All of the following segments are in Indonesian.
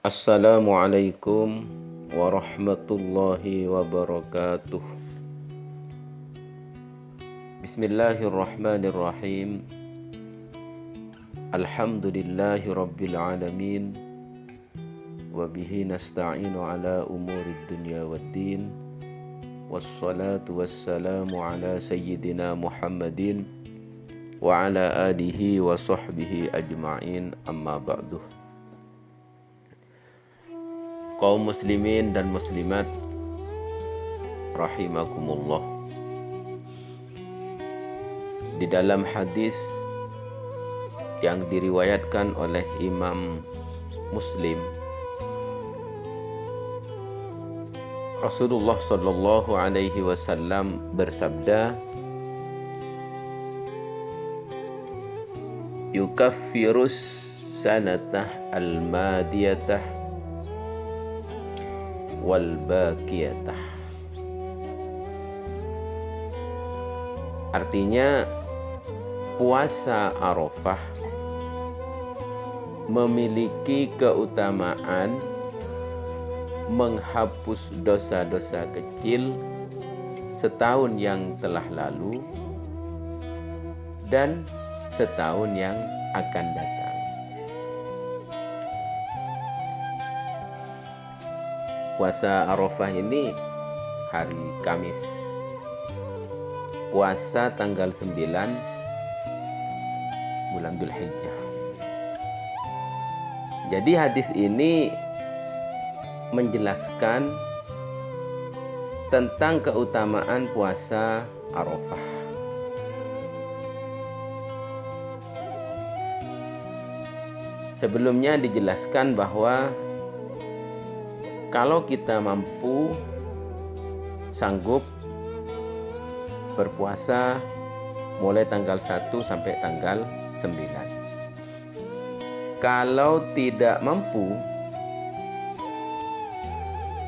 Assalamualaikum warahmatullahi wabarakatuh. Bismillahirrahmanirrahim. Alhamdulillahi rabbil alamin. Wabihi nasta'inu ala umurid dunya waddin. Wassalatu wassalamu ala sayyidina Muhammadin wa ala alihi wa sahbihi ajma'in, amma ba'duh. Kaum muslimin dan muslimat rahimakumullah. Di dalam hadis yang diriwayatkan oleh Imam Muslim, Rasulullah sallallahu alaihi wasallam bersabda, yukaffirus sanatah al-madiyatah wal baqiyatah. Artinya, puasa Arafah memiliki keutamaan menghapus dosa-dosa kecil setahun yang telah lalu dan setahun yang akan datang. Puasa Arafah ini hari Kamis. Puasa tanggal 9 bulan Dzulhijjah. Jadi hadis ini menjelaskan tentang keutamaan puasa Arafah. Sebelumnya dijelaskan bahwa kalau kita mampu, sanggup berpuasa mulai tanggal 1 sampai tanggal 9. Kalau tidak mampu,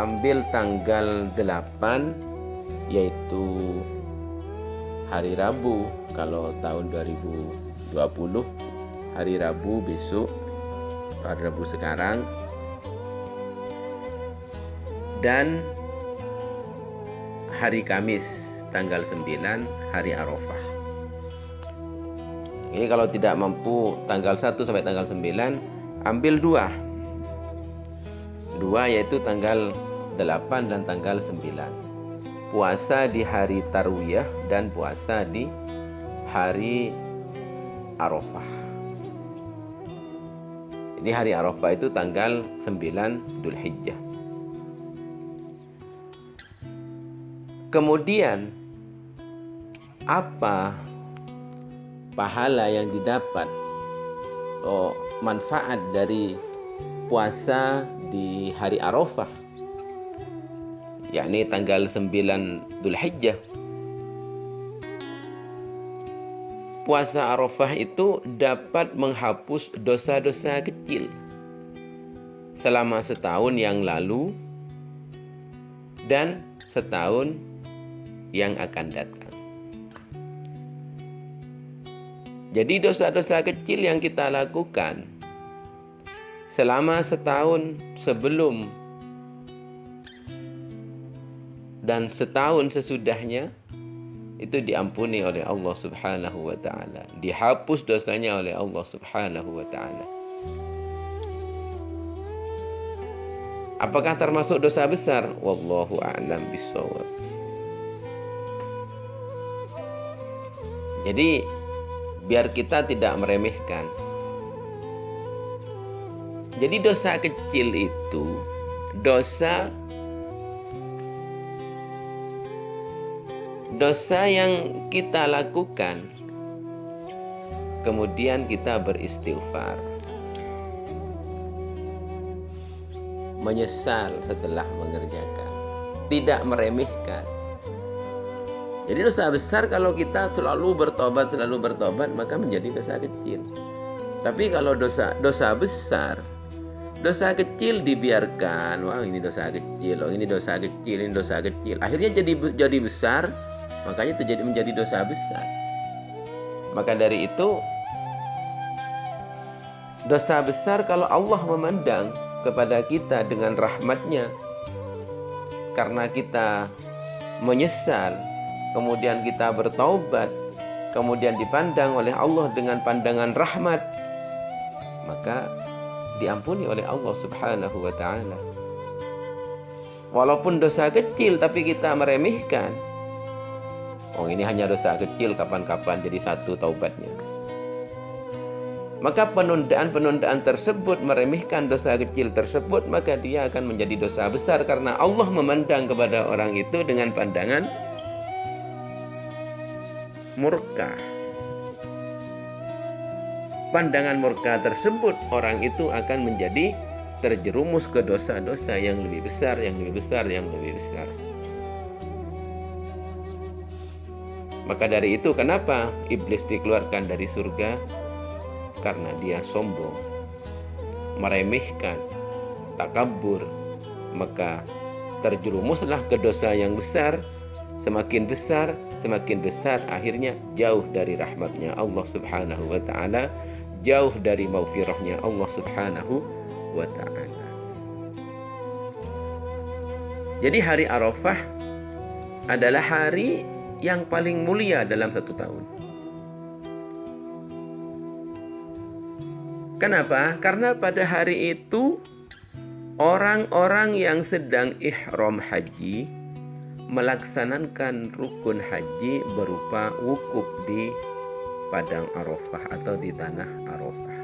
ambil tanggal 8, yaitu hari Rabu. Kalau tahun 2020, hari Rabu besok, hari Rabu sekarang, dan hari Kamis tanggal 9, hari Arafah. Ini kalau tidak mampu tanggal 1 sampai tanggal 9, ambil 2 yaitu tanggal 8 dan tanggal 9. Puasa di hari Tarwiyah dan puasa di hari Arafah. Ini hari Arafah itu tanggal 9 Dzulhijjah. Kemudian, apa pahala yang didapat atau manfaat dari puasa di hari Arafah, yakni tanggal 9 Dzulhijjah? Puasa Arafah itu dapat menghapus dosa-dosa kecil selama setahun yang lalu dan setahun yang akan datang. Jadi dosa-dosa kecil yang kita lakukan selama setahun sebelum dan setahun sesudahnya itu diampuni oleh Allah Subhanahu wa taala, dihapus dosanya oleh Allah Subhanahu wa taala. Apakah termasuk dosa besar? Wallahu a'lam bishawab. Jadi, biar kita tidak meremehkan. Jadi dosa kecil itu dosa yang kita lakukan, kemudian kita beristighfar, menyesal setelah mengerjakan, tidak meremehkan. Jadi dosa besar kalau kita selalu bertobat, maka menjadi dosa kecil. Tapi kalau dosa besar, dosa kecil dibiarkan, wah ini dosa kecil, ini dosa kecil, akhirnya jadi besar, makanya itu menjadi dosa besar. Maka dari itu, dosa besar kalau Allah memandang kepada kita dengan rahmatnya karena kita menyesal, kemudian kita bertaubat, kemudian dipandang oleh Allah dengan pandangan rahmat, maka diampuni oleh Allah Subhanahu wa ta'ala. Walaupun dosa kecil tapi kita meremehkan, oh ini hanya dosa kecil, kapan-kapan jadi satu taubatnya, maka penundaan-penundaan tersebut, meremehkan dosa kecil tersebut, maka dia akan menjadi dosa besar karena Allah memandang kepada orang itu dengan pandangan murka. Pandangan murka tersebut, orang itu akan menjadi terjerumus ke dosa-dosa yang lebih besar, yang lebih besar, yang lebih besar. Maka dari itu kenapa iblis dikeluarkan dari surga? Karena dia sombong, meremehkan, takabur, maka terjerumuslah ke dosa yang besar. Semakin besar, akhirnya jauh dari rahmatnya Allah Subhanahu wa ta'ala, jauh dari maghfirahnya Allah Subhanahu wa ta'ala. Jadi hari Arafah adalah hari yang paling mulia dalam satu tahun. Kenapa? Karena pada hari itu orang-orang yang sedang ihram haji melaksanakan rukun haji berupa wukuf di padang Arafah atau di tanah Arafah.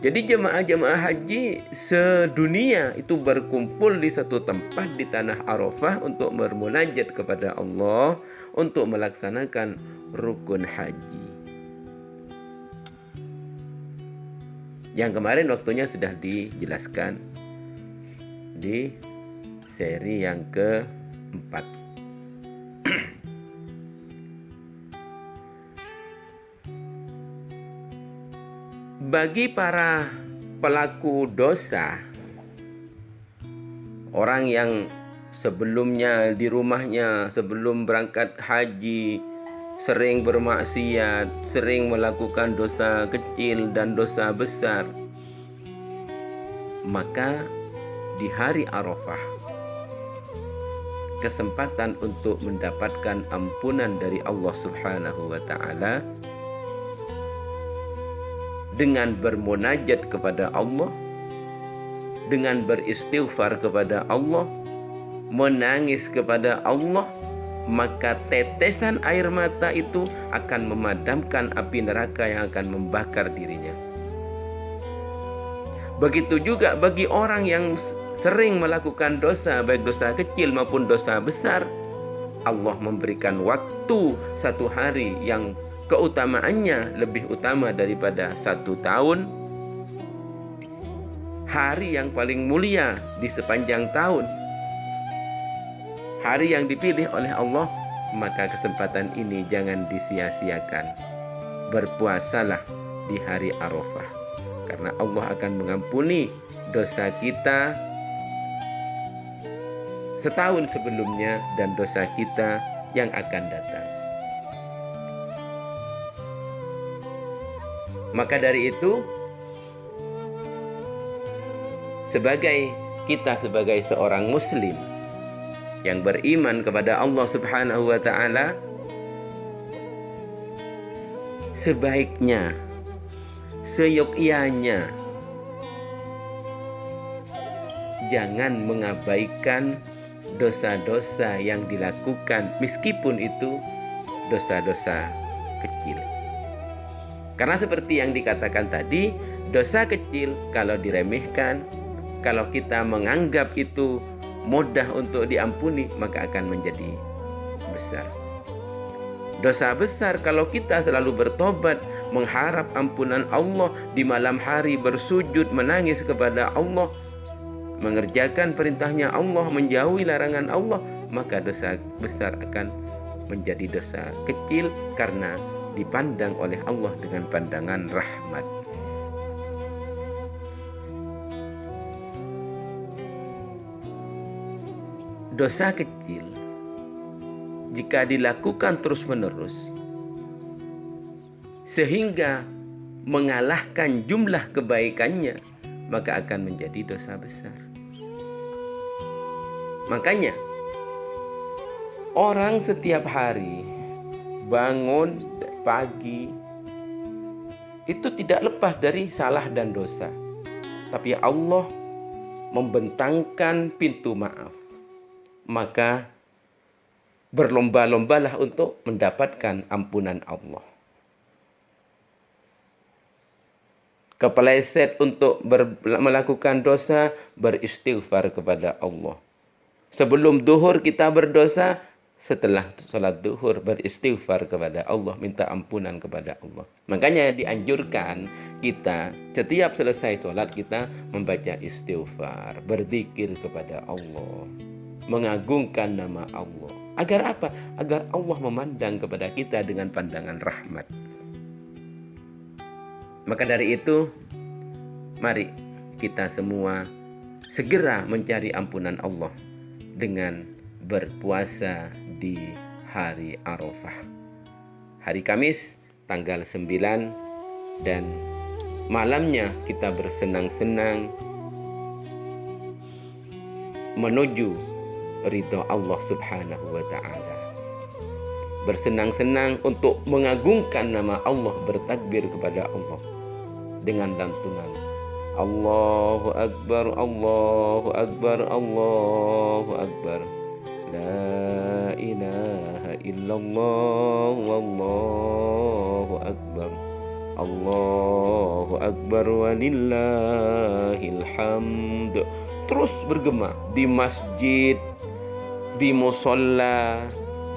Jadi jemaah-jemaah haji sedunia itu berkumpul di satu tempat di tanah Arafah untuk bermunajat kepada Allah untuk melaksanakan rukun haji. Yang kemarin waktunya sudah dijelaskan di seri yang keempat. Bagi para pelaku dosa, orang yang sebelumnya di rumahnya sebelum berangkat haji sering bermaksiat, sering melakukan dosa kecil dan dosa besar, maka di hari Arafah kesempatan untuk mendapatkan ampunan dari Allah Subhanahu wa ta'ala dengan bermunajat kepada Allah, dengan beristighfar kepada Allah, menangis kepada Allah, maka tetesan air mata itu akan memadamkan api neraka yang akan membakar dirinya. Begitu juga bagi orang yang sering melakukan dosa, baik dosa kecil maupun dosa besar, Allah memberikan waktu satu hari yang keutamaannya lebih utama daripada satu tahun, hari yang paling mulia di sepanjang tahun, hari yang dipilih oleh Allah. Maka kesempatan ini jangan disia-siakan. Berpuasalah di hari Arafah, karena Allah akan mengampuni dosa kita setahun sebelumnya dan dosa kita yang akan datang. Maka dari itu, kita sebagai seorang muslim yang beriman kepada Allah Subhanahu wa ta'ala, sebaiknya, seyogyanya jangan mengabaikan dosa-dosa yang dilakukan, meskipun itu dosa-dosa kecil. Karena seperti yang dikatakan tadi, dosa kecil kalau diremehkan, kalau kita menganggap itu mudah untuk diampuni, maka akan menjadi besar. Dosa besar kalau kita selalu bertobat, mengharap ampunan Allah, di malam hari bersujud menangis kepada Allah, mengerjakan perintahnya Allah, menjauhi larangan Allah, maka dosa besar akan menjadi dosa kecil karena dipandang oleh Allah dengan pandangan rahmat. Dosa kecil jika dilakukan terus-menerus sehingga mengalahkan jumlah kebaikannya, maka akan menjadi dosa besar. Makanya orang setiap hari bangun pagi itu tidak lepas dari salah dan dosa. Tapi Allah membentangkan pintu maaf. Maka berlomba-lombalah untuk mendapatkan ampunan Allah. Kepeleset untuk melakukan dosa, beristighfar kepada Allah. Sebelum duhur kita berdosa, setelah sholat duhur beristighfar kepada Allah, minta ampunan kepada Allah. Makanya dianjurkan kita setiap selesai sholat kita membaca istighfar, berzikir kepada Allah, mengagungkan nama Allah. Agar apa? Agar Allah memandang kepada kita dengan pandangan rahmat. Maka dari itu, mari kita semua segera mencari ampunan Allah dengan berpuasa di hari Arafah. Hari Kamis tanggal 9 dan malamnya kita bersenang-senang menuju ridha Allah Subhanahu wa ta'ala. Bersenang-senang untuk mengagungkan nama Allah, bertakbir kepada Allah dengan lantunan Allahu Akbar, Allahu Akbar, Allahu Akbar, La ilaha illallah, Wallahu Akbar, Allahu Akbar, walillahil hamd. Terus bergema di masjid, di musola,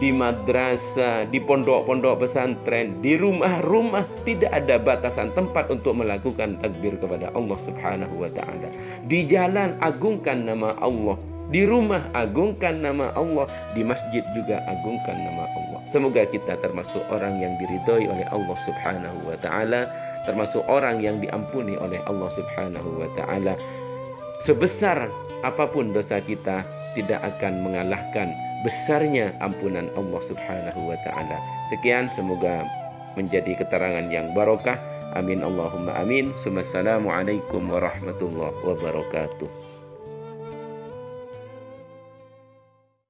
di madrasah, di pondok-pondok pesantren, di rumah-rumah, tidak ada batasan tempat untuk melakukan takbir kepada Allah Subhanahu wa ta'ala. Di jalan agungkan nama Allah, di rumah agungkan nama Allah, di masjid juga agungkan nama Allah. Semoga kita termasuk orang yang diridhoi oleh Allah Subhanahu wa ta'ala, termasuk orang yang diampuni oleh Allah Subhanahu wa ta'ala. Sebesar apapun dosa kita, tidak akan mengalahkan besarnya ampunan Allah Subhanahu wa ta'ala. Sekian, semoga menjadi keterangan yang barokah. Amin Allahumma amin. Assalamualaikum warahmatullahi wabarakatuh.